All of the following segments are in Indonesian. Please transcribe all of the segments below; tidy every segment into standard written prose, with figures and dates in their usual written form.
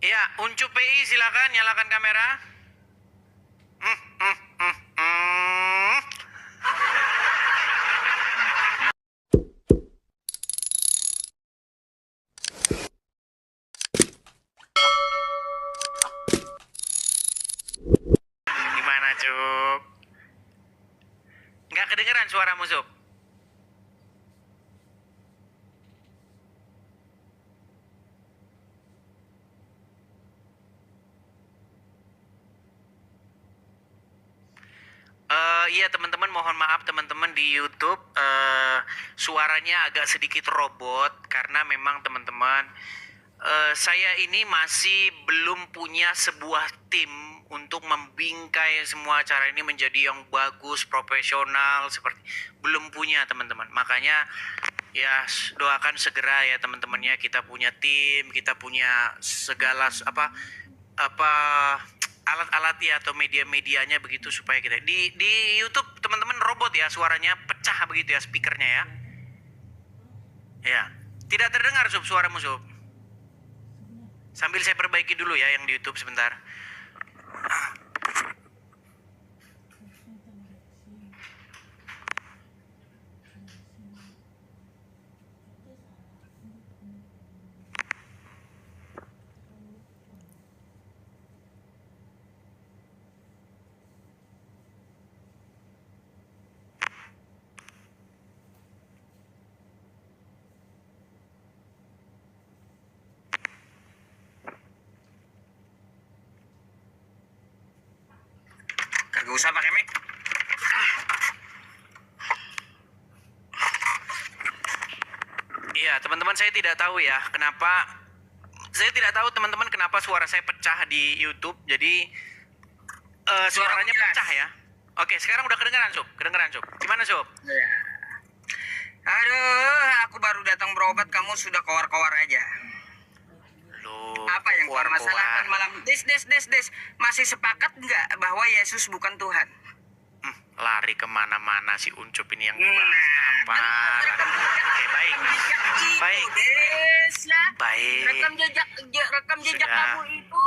Ya, Uncup PI silakan nyalakan kamera. Hmm, hmm, hmm, hmm. Gimana, Cup? Nggak kedengeran suaramu, Cup? Iya teman-teman, mohon maaf teman-teman di YouTube suaranya agak sedikit robot karena memang teman-teman saya ini masih belum punya sebuah tim untuk membingkai semua acara ini menjadi yang bagus, profesional seperti belum punya teman-teman. Makanya ya doakan segera ya teman-temannya, kita punya tim, kita punya segala apa alat-alat ya atau media-medianya begitu supaya kita di YouTube teman-teman robot ya suaranya pecah begitu ya speakernya ya. Ya, tidak terdengar suaramu Sub. Sambil saya perbaiki dulu ya yang di YouTube sebentar. Kagak usah pakai mic. Iya, teman-teman saya tidak tahu ya kenapa teman-teman kenapa suara saya pecah di YouTube. Jadi suaranya pecah ya. Oke, sekarang udah kedengeran, Sob. Kedengeran, Sob. Gimana, Sob? Ya. Aduh, aku baru datang berobat, kamu sudah kowar-kowar aja. Loh, Apa yang kau permasalahkan malam? Des. Masih sepakat nggak bahwa Yesus bukan Tuhan? Lari kemana-mana si Uncup ini yang dibahas apa? Oke, baik. Baik. Des, ya. Baik. Rekam jejak Sudah. kamu itu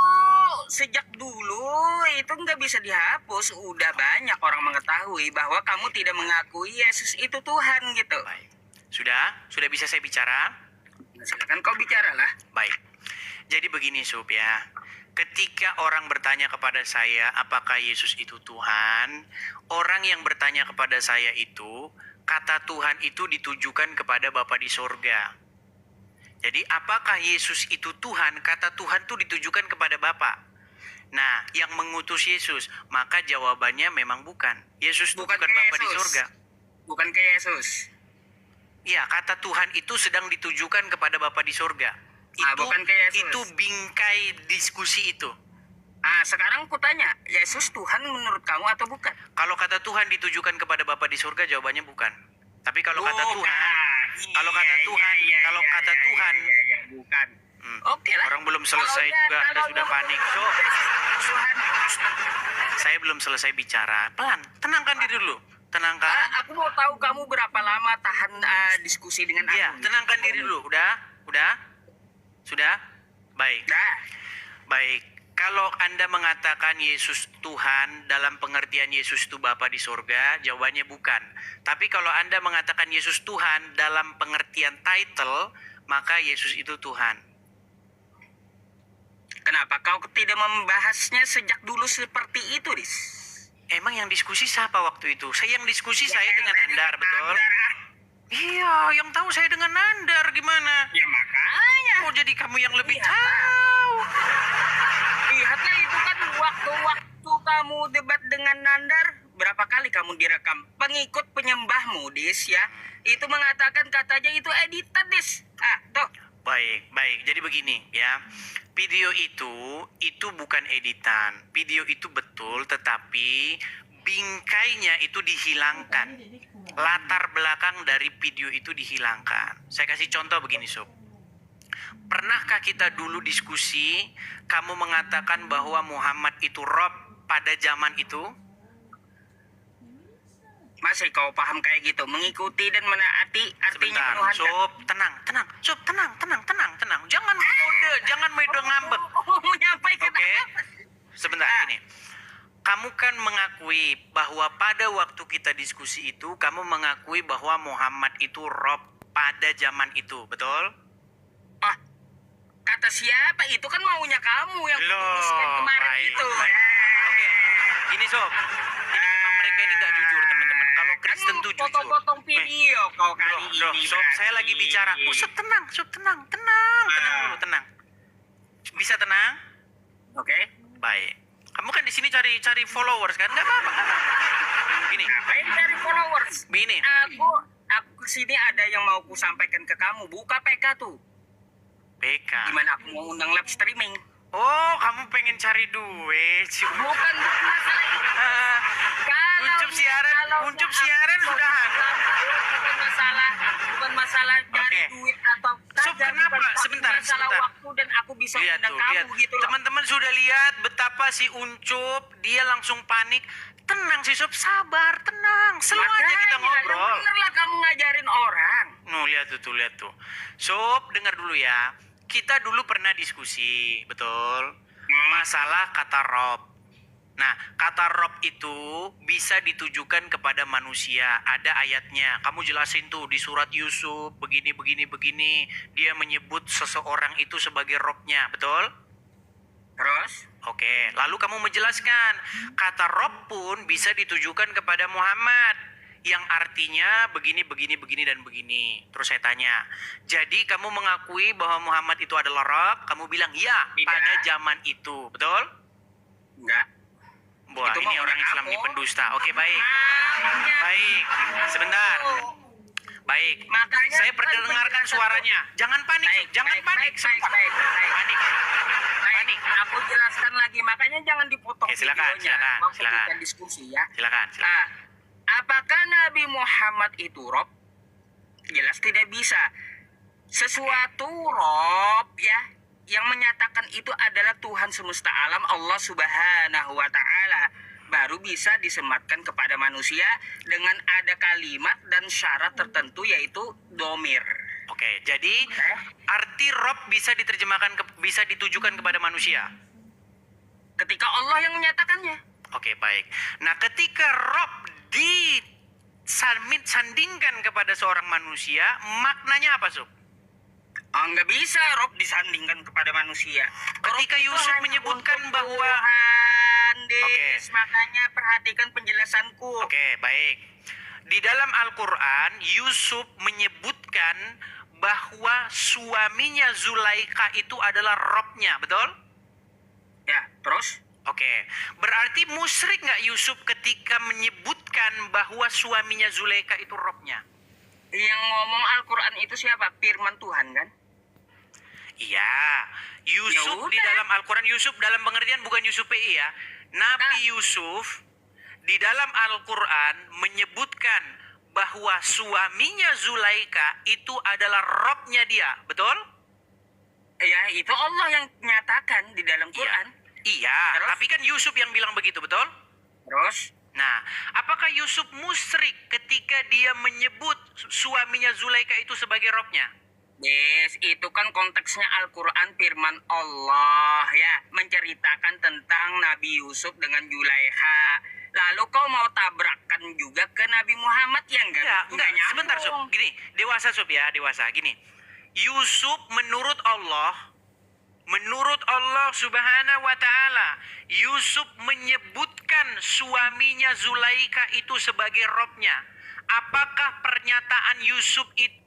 sejak dulu itu nggak bisa dihapus. Udah banyak orang mengetahui bahwa kamu tidak mengakui Yesus itu Tuhan gitu. Baik. Sudah bisa saya bicara? Silakan kau bicara lah. Baik. Jadi begini, Sob ya. Ketika orang bertanya kepada saya, apakah Yesus itu Tuhan? Orang yang bertanya kepada saya itu, kata Tuhan itu ditujukan kepada Bapa di sorga. Jadi apakah Yesus itu Tuhan? Kata Tuhan itu ditujukan kepada Bapa. Nah, yang mengutus Yesus, maka jawabannya memang bukan. Yesus itu bukan Bapa di sorga. Bukan ke Yesus. Ya, kata Tuhan itu sedang ditujukan kepada Bapa di sorga. Bukan ke Yesus. Itu bingkai diskusi itu. Sekarang aku tanya, Yesus Tuhan menurut kamu atau bukan? Kalau kata Tuhan ditujukan kepada Bapa di surga, jawabannya bukan. Tapi kalau kata Tuhan, bukan. Oke lah. Orang belum selesai juga, Anda sudah panik. So, saya belum selesai bicara. Pelan, tenangkan diri dulu. Tenangkan. Aku mau tahu kamu berapa lama tahan diskusi dengan aku. Iya, tenangkan diri dulu. Sudah? Baik. Dah. Baik. Kalau Anda mengatakan Yesus Tuhan dalam pengertian Yesus itu Bapa di sorga, jawabannya bukan. Tapi kalau Anda mengatakan Yesus Tuhan dalam pengertian title, maka Yesus itu Tuhan. Kenapa kau tidak membahasnya sejak dulu seperti itu, Dis? Emang yang diskusi siapa waktu itu? Saya dengan Nandar, betul? Iya, yang tahu saya dengan Nandar gimana? Ya makanya. Oh, jadi kamu yang lebih Iya. tahu. Lihatlah itu kan waktu kamu debat dengan Nandar, berapa kali kamu direkam? Pengikut penyembahmu, Dis, ya. Itu mengatakan katanya itu editan, Dis. Tuh. Baik. Jadi begini ya. Video itu bukan editan. Video itu betul, tetapi bingkainya itu dihilangkan. Latar belakang dari video itu dihilangkan. Saya kasih contoh begini, Sob. Pernahkah kita dulu diskusi, kamu mengatakan bahwa Muhammad itu Rob pada zaman itu? Masih kau paham kayak gitu, mengikuti dan menaati artinya Sebentar, menuhankan. Sob, tenang. Sob, tenang. Jangan mode ngambek. Oke. Sebentar gini. Kamu kan mengakui bahwa pada waktu kita diskusi itu kamu mengakui bahwa Muhammad itu Rob pada zaman itu, betul? Ah, kata siapa? Itu kan maunya kamu yang Loh, putuskan kemarin baik, itu. baik. Oke. Gini sob. Ini memang mereka ini nggak jujur teman-teman. Kalau Kristen tuh jujur. Potong-potong video kau kali Bro, ini. sob, saya lagi bicara. Sob tenang, tenang dulu, tenang. Bisa tenang? Oke. Baik. Kamu kan di sini cari followers kan? Nggak apa-apa. Gini, Baik dari followers. Begini. Aku kesini ada yang mau ku sampaikan ke kamu. Buka PK tuh. PK. Gimana aku mau undang live streaming? Oh, kamu pengen cari duit. Bukan masalah itu. Uncup siaran sudah ada. Bukan masalah cari Oke. duit atau Sob, kenapa? Sebentar. waktu dan aku bisa Lihat undang tuh, kamu lihat. gitu loh. Teman-teman sudah lihat betapa si Uncup dia langsung panik. Tenang sih Sob, sabar, tenang. Slow aja kita ngobrol. Yang bener lah kamu ngajarin orang. Lihat tuh. Sob, dengar dulu ya. Kita dulu pernah diskusi, betul? Masalah kata Rob. Nah, kata Rob itu bisa ditujukan kepada manusia. Ada ayatnya. Kamu jelasin tuh di surat Yusuf, begini. Dia menyebut seseorang itu sebagai Robnya, betul? Terus? Oke, lalu kamu menjelaskan. Kata Rob pun bisa ditujukan kepada Muhammad. Yang artinya begini, dan begini. Terus saya tanya, jadi kamu mengakui bahwa Muhammad itu adalah Rob? Kamu bilang, ya, Tidak. pada zaman itu. Betul? Enggak. Wah, Itu ini maunya orang Islam kamu. nih pendusta. Oke, baik. Maunya Baik, sebentar. Baik, Makanya saya kan perdengarkan penjelasan suaranya. Jangan panik, Baik, jangan baik, panik. baik, Sebentar. baik, baik. Panik. Baik, aku jelaskan lagi. Makanya jangan dipotong Oke, silakan, videonya. Waktu silakan. kita diskusi ya. Silakan. Nah, apakah Nabi Muhammad itu Rob? Jelas tidak bisa. Sesuatu Rob ya yang menyatakan itu adalah Tuhan semesta alam, Allah Subhanahu wa taala, baru bisa disematkan kepada manusia dengan ada kalimat dan syarat tertentu yaitu domir. Oke, jadi arti Rob bisa diterjemahkan bisa ditujukan kepada manusia. Ketika Allah yang menyatakannya. Oke, baik. Nah, ketika Rob disandingkan kepada seorang manusia, maknanya apa, Sob? Nggak bisa Rob disandingkan kepada manusia. Ketika Rob itu Yusuf hanya menyebutkan untuk bahwa Tuhan, Des. Oke. Makanya perhatikan penjelasanku. Oke, baik. Di dalam Al-Quran, Yusuf menyebutkan bahwa suaminya Zulaika itu adalah Robnya, betul? Ya, terus? Oke, berarti musyrik nggak Yusuf ketika menyebutkan bahwa suaminya Zulaika itu Robnya? Yang ngomong Al-Quran itu siapa? Firman Tuhan kan? Iya, Yusuf Ya di udah. dalam Al-Quran, Yusuf dalam pengertian bukan Yusuf PI ya. Nabi Yusuf di dalam Al-Quran menyebutkan bahwa suaminya Zulaika itu adalah Robnya dia, betul? Ya, itu Allah yang nyatakan di dalam Quran. Iya, Terus? tapi kan Yusuf yang bilang begitu, betul? Terus? Nah, apakah Yusuf musyrik ketika dia menyebut suaminya Zulaika itu sebagai Robnya? Yes, itu kan konteksnya Al-Quran firman Allah ya, menceritakan tentang Nabi Yusuf dengan Zulaikha. Lalu kau mau tabrakan juga ke Nabi Muhammad yang Enggak, nyambung. sebentar Sob. Gini, dewasa Sob ya, dewasa. Gini, Yusuf menurut Allah Subhanahu wa taala, Yusuf menyebutkan suaminya Zulaika itu sebagai Robnya. Apakah pernyataan Yusuf itu